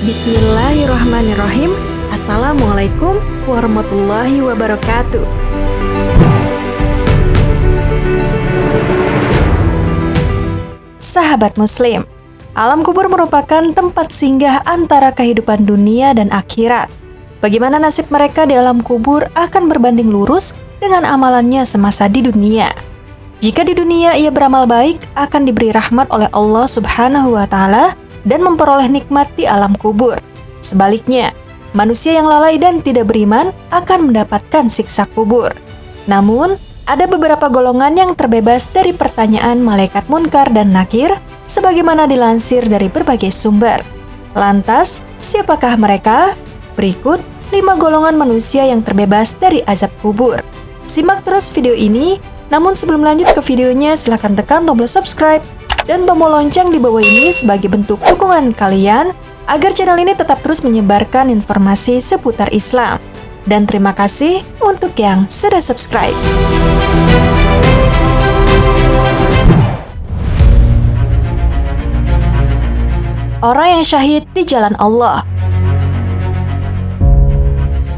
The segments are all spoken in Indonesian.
Bismillahirrahmanirrahim. Assalamualaikum warahmatullahi wabarakatuh. Sahabat Muslim, alam kubur merupakan tempat singgah antara kehidupan dunia dan akhirat. Bagaimana nasib mereka di alam kubur akan berbanding lurus dengan amalannya semasa di dunia. Jika di dunia ia beramal baik, akan diberi rahmat oleh Allah Subhanahu wa Ta'ala dan memperoleh nikmat di alam kubur. Sebaliknya, manusia yang lalai dan tidak beriman akan mendapatkan siksa kubur. Namun, ada beberapa golongan yang terbebas dari pertanyaan malaikat munkar dan nakir, sebagaimana dilansir dari berbagai sumber. Lantas, siapakah mereka? Berikut 5 golongan manusia yang terbebas dari azab kubur. Simak terus video ini, namun sebelum lanjut ke videonya, silahkan tekan tombol subscribe dan tombol lonceng di bawah ini sebagai bentuk dukungan kalian agar channel ini tetap terus menyebarkan informasi seputar Islam. Dan terima kasih untuk yang sudah subscribe. Orang yang syahid di jalan Allah.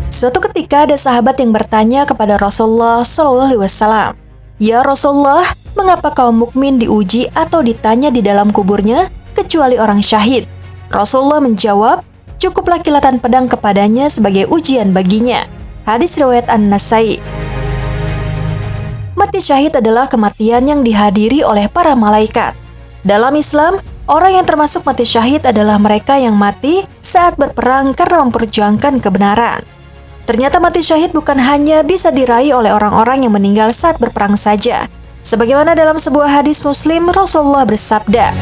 Suatu ketika ada sahabat yang bertanya kepada Rasulullah SAW, "Ya Rasulullah, mengapa kaum mukmin diuji atau ditanya di dalam kuburnya kecuali orang syahid?" Rasulullah menjawab, "Cukuplah kilatan pedang kepadanya sebagai ujian baginya." Hadis riwayat An-Nasai. Mati syahid adalah kematian yang dihadiri oleh para malaikat. Dalam Islam, orang yang termasuk mati syahid adalah mereka yang mati saat berperang karena memperjuangkan kebenaran. Ternyata mati syahid bukan hanya bisa diraih oleh orang-orang yang meninggal saat berperang saja. Sebagaimana dalam sebuah hadis Muslim, Rasulullah bersabda,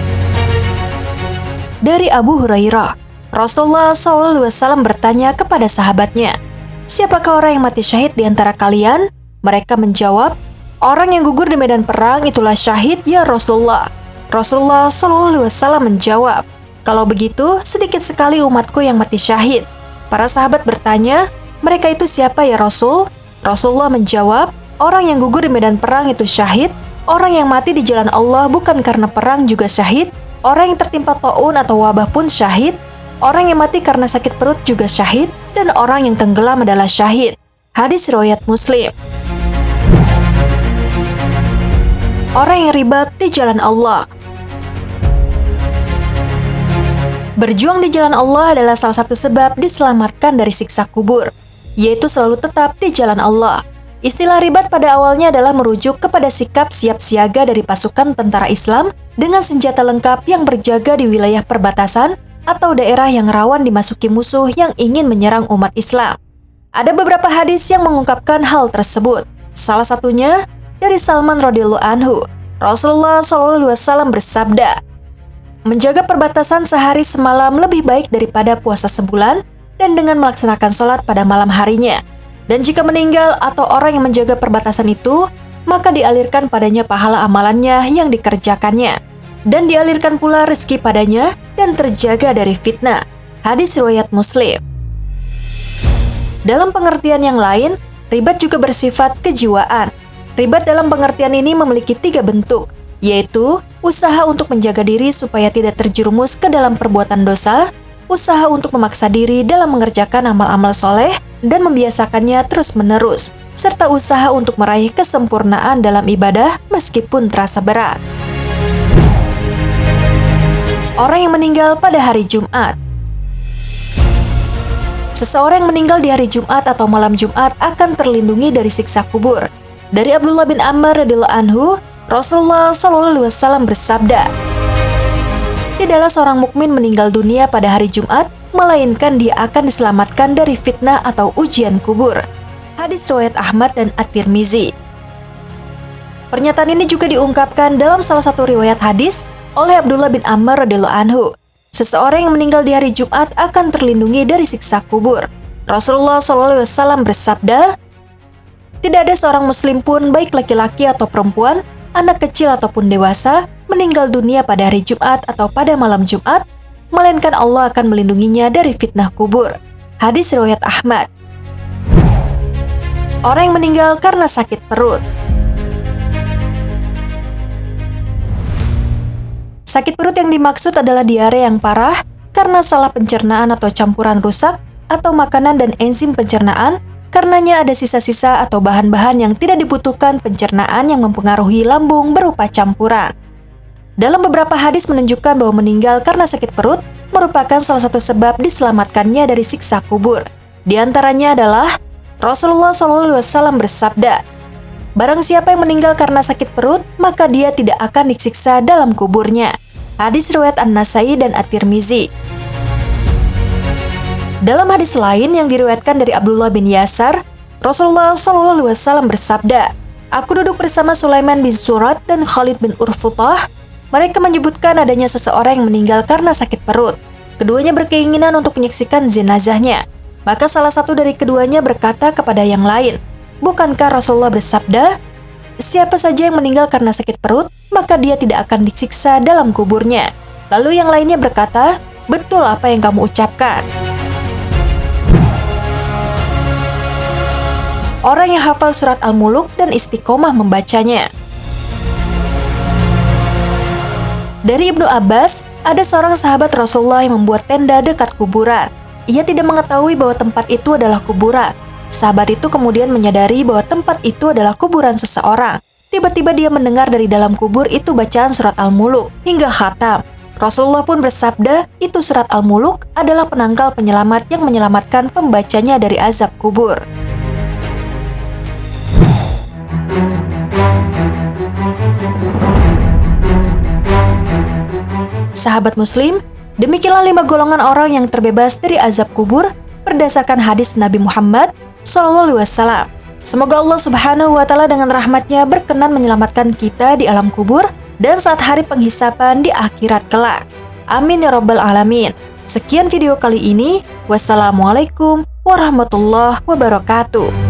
dari Abu Hurairah, Rasulullah SAW bertanya kepada sahabatnya, "Siapakah orang yang mati syahid di antara kalian?" Mereka menjawab, "Orang yang gugur di medan perang itulah syahid ya Rasulullah." Rasulullah SAW menjawab, "Kalau begitu, sedikit sekali umatku yang mati syahid." Para sahabat bertanya, "Mereka itu siapa ya Rasul?" Rasulullah menjawab, "Orang yang gugur di medan perang itu syahid, orang yang mati di jalan Allah bukan karena perang juga syahid, orang yang tertimpa taun atau wabah pun syahid, orang yang mati karena sakit perut juga syahid, dan orang yang tenggelam adalah syahid." Hadis riwayat Muslim. Orang yang ribat di jalan Allah. Berjuang di jalan Allah adalah salah satu sebab diselamatkan dari siksa kubur, yaitu selalu tetap di jalan Allah. Istilah ribat pada awalnya adalah merujuk kepada sikap siap siaga dari pasukan tentara Islam dengan senjata lengkap yang berjaga di wilayah perbatasan atau daerah yang rawan dimasuki musuh yang ingin menyerang umat Islam. Ada beberapa hadis yang mengungkapkan hal tersebut. Salah satunya dari Salman radhiyallahu anhu. Rasulullah SAW bersabda, "Menjaga perbatasan sehari semalam lebih baik daripada puasa sebulan dan dengan melaksanakan sholat pada malam harinya. Dan jika meninggal atau orang yang menjaga perbatasan itu, maka dialirkan padanya pahala amalannya yang dikerjakannya. Dan dialirkan pula rezeki padanya dan terjaga dari fitnah." Hadis riwayat Muslim. Dalam pengertian yang lain, ribat juga bersifat kejiwaan. Ribat dalam pengertian ini memiliki 3 bentuk, yaitu usaha untuk menjaga diri supaya tidak terjerumus ke dalam perbuatan dosa, usaha untuk memaksa diri dalam mengerjakan amal-amal soleh dan membiasakannya terus-menerus, serta usaha untuk meraih kesempurnaan dalam ibadah meskipun terasa berat. Orang yang meninggal pada hari Jumat. Seseorang yang meninggal di hari Jumat atau malam Jumat akan terlindungi dari siksa kubur. Dari Abdullah bin Amr radhiyallahu anhu, Rasulullah SAW bersabda, "Tidaklah seorang mukmin meninggal dunia pada hari Jumat, melainkan dia akan diselamatkan dari fitnah atau ujian kubur." Hadis riwayat Ahmad dan At-Tirmizi. Pernyataan ini juga diungkapkan dalam salah satu riwayat hadis oleh Abdullah bin Amr radhiyallahu anhu. Seseorang yang meninggal di hari Jumat akan terlindungi dari siksa kubur. Rasulullah SAW bersabda, "Tidak ada seorang muslim pun, baik laki-laki atau perempuan, anak kecil ataupun dewasa, meninggal dunia pada hari Jumat atau pada malam Jumat, melainkan Allah akan melindunginya dari fitnah kubur." Hadis riwayat Ahmad. Orang yang meninggal karena sakit perut. Sakit perut yang dimaksud adalah diare yang parah karena salah pencernaan atau campuran rusak, atau makanan dan enzim pencernaan, karenanya ada sisa-sisa atau bahan-bahan yang tidak dibutuhkan pencernaan yang mempengaruhi lambung berupa campuran. Dalam beberapa hadis menunjukkan bahwa meninggal karena sakit perut merupakan salah satu sebab diselamatkannya dari siksa kubur. Di antaranya adalah Rasulullah SAW bersabda, "Barang siapa yang meninggal karena sakit perut, maka dia tidak akan disiksa dalam kuburnya." Hadis riwayat An-Nasai dan At-Tirmizi. Dalam hadis lain yang diriwayatkan dari Abdullah bin Yasar, Rasulullah SAW bersabda, "Aku duduk bersama Sulaiman bin Surat dan Khalid bin Urfutah. Mereka menyebutkan adanya seseorang yang meninggal karena sakit perut. Keduanya berkeinginan untuk menyaksikan jenazahnya. Maka salah satu dari keduanya berkata kepada yang lain, 'Bukankah Rasulullah bersabda, siapa saja yang meninggal karena sakit perut, maka dia tidak akan disiksa dalam kuburnya?' Lalu yang lainnya berkata, 'Betul apa yang kamu ucapkan.'" Orang yang hafal surat Al-Muluk dan istiqomah membacanya. Dari Ibnu Abbas, ada seorang sahabat Rasulullah yang membuat tenda dekat kuburan. Ia tidak mengetahui bahwa tempat itu adalah kuburan. Sahabat itu kemudian menyadari bahwa tempat itu adalah kuburan seseorang. Tiba-tiba dia mendengar dari dalam kubur itu bacaan surat Al-Muluk hingga khatam. Rasulullah pun bersabda, itu surat Al-Muluk adalah penangkal penyelamat yang menyelamatkan pembacanya dari azab kubur. Sahabat Muslim, demikianlah 5 golongan orang yang terbebas dari azab kubur berdasarkan hadis Nabi Muhammad SAW. Semoga Allah Subhanahu wa Ta'ala dengan rahmatnya berkenan menyelamatkan kita di alam kubur dan saat hari penghisapan di akhirat kelak. Amin ya Rabbal Alamin. Sekian video kali ini. Wassalamualaikum warahmatullahi wabarakatuh.